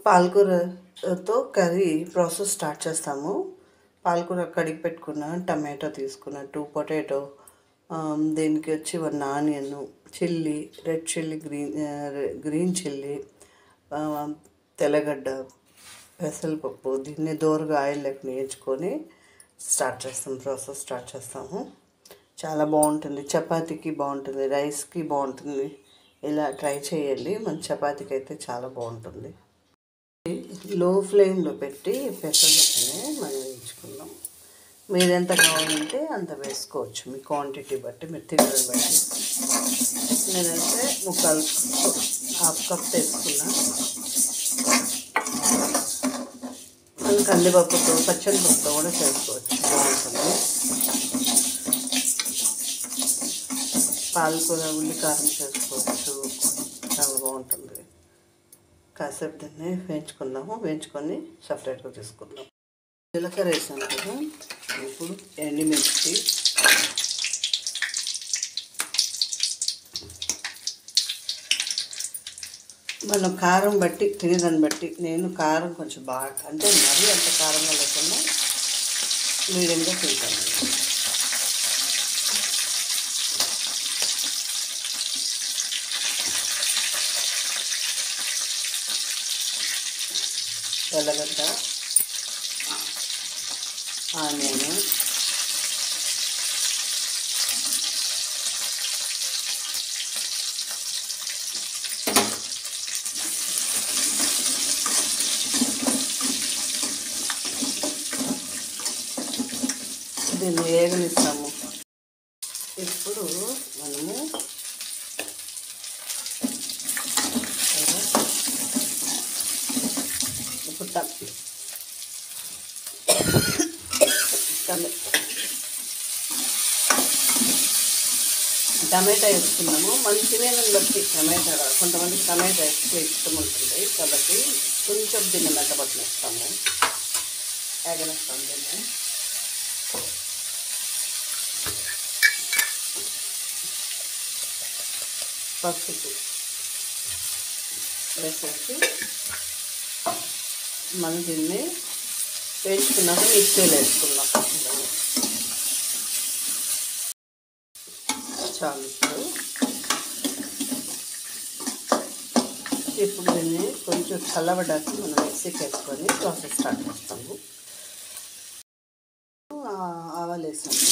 పాలకూరతో curry process start చేస్తాము. పాలకూర కడిగి పెట్టుకున్న, టమాటో తీసుకున్న, 2 పొటాటో, దీనికి వచ్చి 1 onion, chilli, red chilli, green chilli, తెల్లగడ్డ, పెసరపప్పు. దీన్ని దోరగా ఆయిల్లోకి వేయించుకొని ప్రాసెస్ స్టార్ట్ చేస్తాము. చాలా బాగుంటుంది, చపాతీకి బాగుంటుంది, రైస్కి బాగుంటుంది. ఇలా ట్రై చేయండి. మన చపాతీకి అయితే చాలా బాగుంటుంది. లో ఫ్లేమ్లో పెట్టి పెసరపప్పుని మనం వేయించుకుందాం. మీరు ఎంత కావాలంటే అంత వేసుకోవచ్చు, మీ క్వాంటిటీ బట్టి, మీరు తినడం బట్టి. నేనైతే హాఫ్ కప్ వేసుకున్నా. మనం కందిపప్పుతో, పచ్చనిపప్పుతో కూడా చేసుకోవచ్చు, బాగుంటుంది. పాలకూర ఉల్లికారం చేసుకోవచ్చు, చాలా బాగుంటుంది. కాసేపు దీన్ని వేయించుకొని సపరేట్గా తీసుకుందాం. జీలకర్ర వేసాను కదా, ఇప్పుడు ఎండుమిర్చి, మనం కారం బట్టి, తినేదాన్ని బట్టి. నేను కారం కొంచెం బాగా, అంటే మరీ అంత కారంగా లేకుండా మీడియంగా తింటాను. తెల్లగడ్డ, ఆనియన్, దీన్ని వేగనిస్తాము. ఇప్పుడు మనము టమాటా వేసుకున్నాము. మనం తినేదాన్ని బట్టి టమాటా, కొంతమందికి టమాటా ఎక్కువ ఇష్టం ఉంటుంది కాబట్టి కొంచెం దీన్ని మెత్తపట్టిస్తాము, వేగనిస్తాము. దీన్ని పసుపు వేసేసి మనం దీన్ని వేసుకున్నాక మిక్సీలో వేసుకున్నాం. చాలు. ఇప్పుడు దీన్ని కొంచెం చల్లబడ్డాక మనం మిక్సీకి వేసుకొని ప్రాసెస్ స్టార్ట్ చేస్తాము. ఆవాలు వేసాము.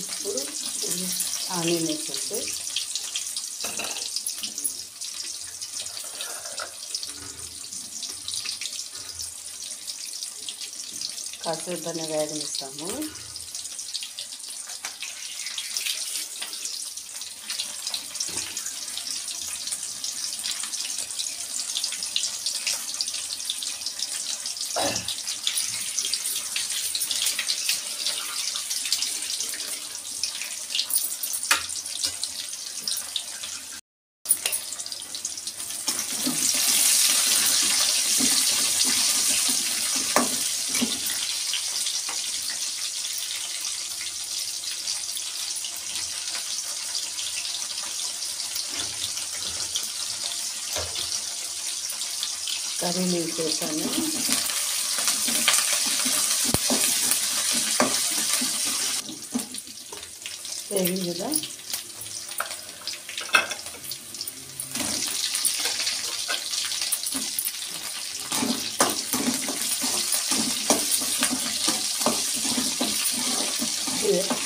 ఇప్పుడు ఆనియన్ వేసేసి కాసేపు దాన్ని వేగనిస్తాము. కర్రీ లీవ్స్ వేసాను. వేగింది కదా,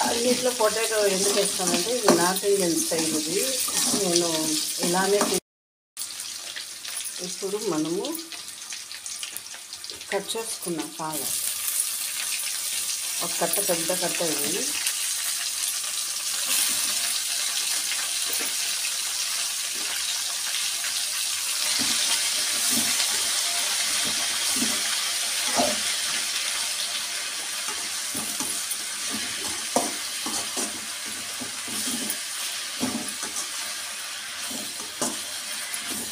అన్నిట్లో పొటాటో ఎందుకు వేస్తానంటే ఇది నార్త్ ఇండియన్ స్టైల్. ఇది నేను ఇలానే. ఇప్పుడు మనము కట్ చేసుకున్నాం బాగా, ఒక కట్ట, పెద్ద కట్ట ఇది.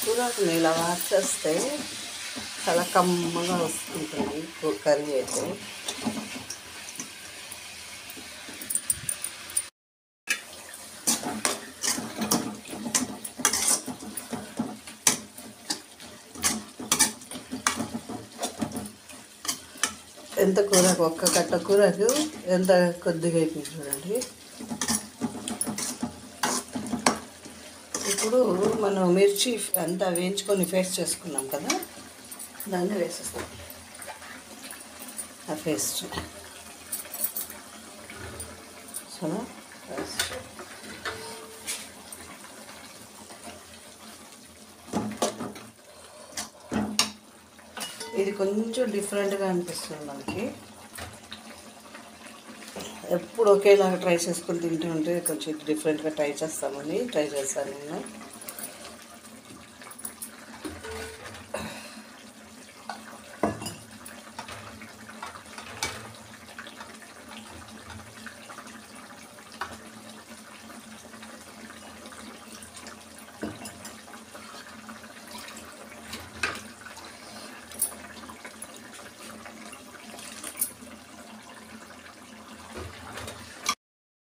కూరకుని ఇలా వాష్ చేస్తే చాలా కమ్మగా వస్తుంటుంది కర్రీ అయితే. ఎంత కూరకు ఒక్క కట్ట కూరకు ఎంత కొద్దిగా అయిపోయింది చూడండి. ఇప్పుడు మనం మిర్చి అంతా వేయించుకొని పేస్ట్ చేసుకున్నాం కదా, దాన్ని వేసేస్తాం. ఆ పేస్ట్ సరే ఇది కొంచెం డిఫరెంట్గా అనిపిస్తుంది మనకి. ఎప్పుడు ఒకేలాగా ట్రై చేసుకుని తింటూ ఉంటే కొంచెం డిఫరెంట్గా ట్రై చేస్తాను నేను.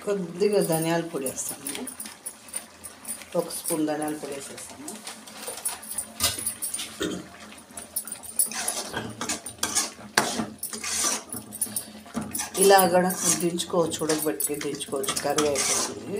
కొద్దిగా ధనియాల పొడి వేస్తాము, 1 స్పూన్ ధనియాల పొడి వేసేస్తాము. ఇలా కూడా దించుకోవచ్చు, ఉడకబెట్టుకుని దించుకోవచ్చు, కర్రీ అయిపోతుంది.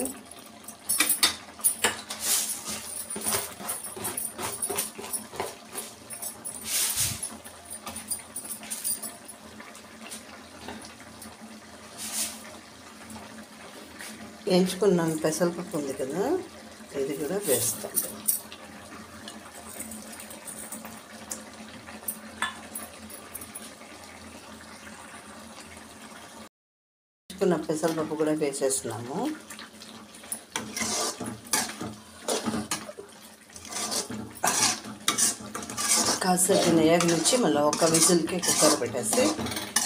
వేయించుకున్నాం పెసరపప్పు ఉంది కదా, ఇది కూడా వేస్తాం. వేయించుకున్న పెసరపప్పు కూడా వేసేస్తున్నాము. కాసేపు నెయ్యి నుంచి మళ్ళీ ఒక విజిల్కి కుక్కర్ పెట్టేసి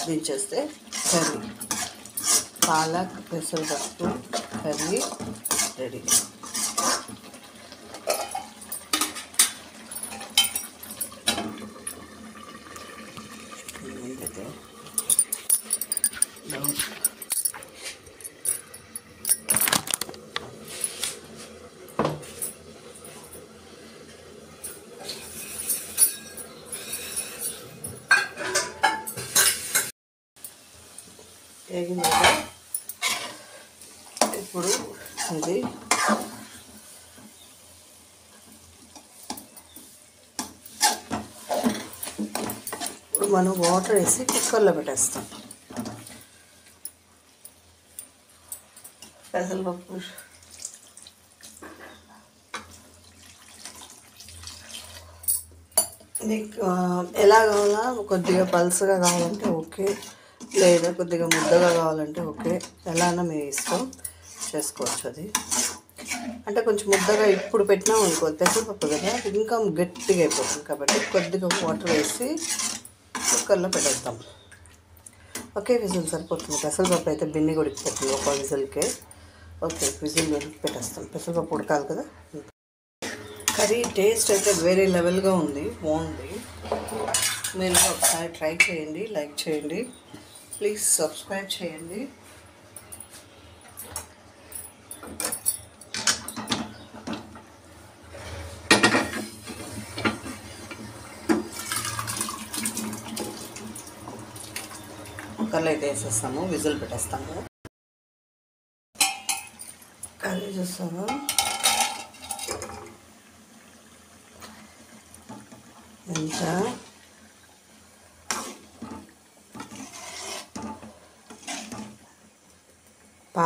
దించేస్తే కర్రీ, పాలక్ పెసరపప్పు కర్రీ రెడీ. ఇప్పుడు ఇది మనం వాటర్ వేసి కుక్కర్లో పెట్టేస్తాం. పెసరపప్పు నీకు ఎలా కావాలా, కొద్దిగా పల్సగా కావాలంటే ఓకే, లేదా కొద్దిగా ముద్దగా కావాలంటే ఓకే, ఎలానా మీ ఇష్టం చేసుకోవచ్చు. అది అంటే కొంచెం ముద్దగా ఇప్పుడు పెట్టినాం అనుకో, పెసరపప్పు కదా ఇంకా గట్టిగా అయిపోతుంది. కాబట్టి కొద్దిగా వాటర్ వేసి కుక్కర్లో పెట్టేద్దాం. ఒకే విజిల్ సరిపోతుంది. పెసరపప్పు అయితే బిన్ని ఉడికిపోతుంది ఒక విజిల్కే. ఓకే, విజిల్ పెట్టేస్తాం. పెసరపప్పు ఉడకాలి కదా. కర్రీ టేస్ట్ అయితే వేరే లెవెల్గా ఉంది, బాగుంది. మీరు ఒకసారి ట్రై చేయండి, లైక్ చేయండి, ప్లీజ్ సబ్స్క్రైబ్ చేయండి. కుక్కర్లో అయితే వేసేస్తాము, విజిల్ పెట్టేస్తాము. కర్రీ చూస్తాము, ఎంత